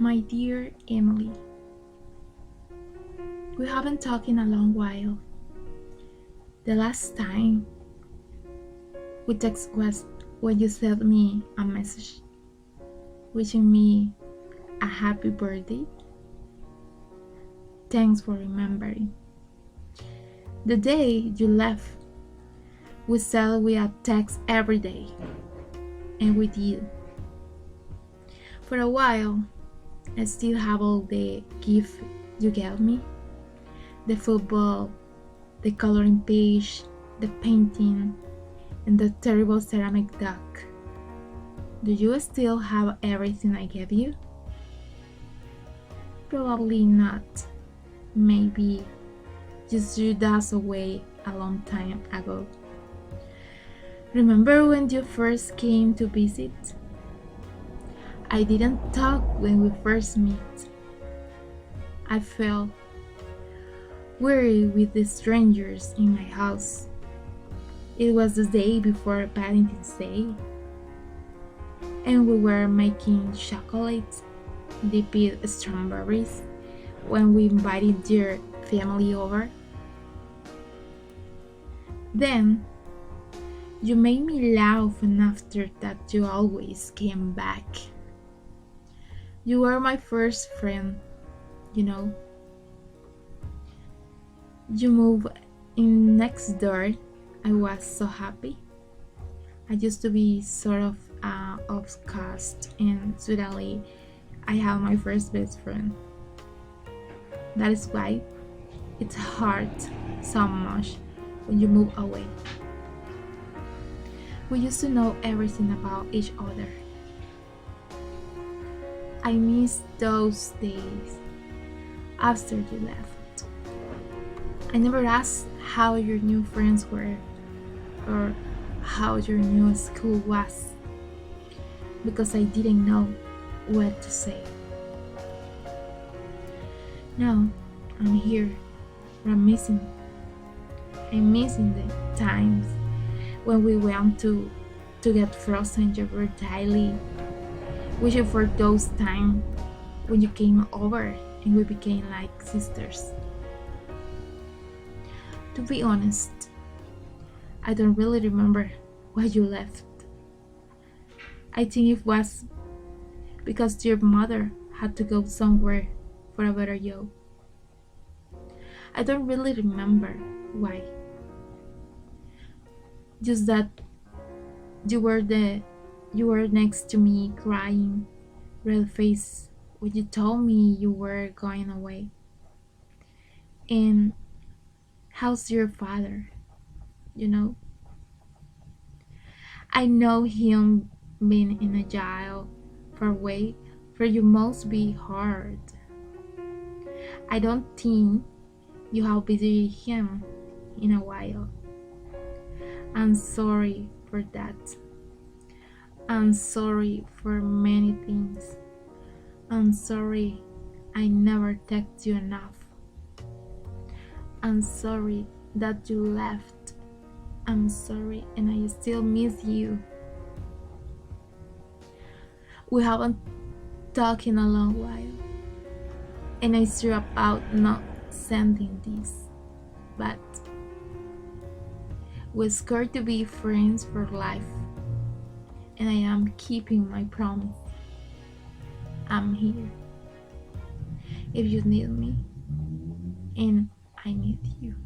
My dear Emily, we haven't talked in a long while. The last time we text was when you sent me a message wishing me a happy birthday. Thanks for remembering. The day you left, we said we had text every day, and we did. For a while, I still have all the gifts you gave me: the football, the coloring page, the painting, and the terrible ceramic duck. Do you still have everything I gave you? Probably not. Maybe you threw that away a long time ago. Remember when you first came to visit? I didn't talk when we first met. I felt weary with the strangers in my house. It was the day before Valentine's Day, and we were making chocolate dipped in strawberries when we invited your family over. Then you made me laugh, and after that you always came back. You were my first friend, you know. You moved in next door. I was so happy. I used to be sort of outcast, and suddenly I have my first best friend. That is why it's hard so much when you move away. We used to know everything about each other. I miss those days after you left. I never asked how your new friends were or how your new school was because I didn't know what to say. Now I'm here, but I'm missing the times when we went to get frozen yogurt daily, wishing for those times when you came over and we became like sisters. To be honest, I don't really remember why you left. I think it was because your mother had to go somewhere for a better job. I don't really remember why. Just that you were you were next to me crying, red face, when you told me you were going away. And how's your father? You know? I know him being in a jail far away for you must be hard. I don't think you have visited him in a while. I'm sorry for that. I'm sorry for many things. I'm sorry I never text you enough. I'm sorry that you left. I'm sorry and I still miss you. We haven't talked in a long while, and I threw about not sending this, but we're scared to be friends for life, and I am keeping my promise. I'm here if you need me, and I need you.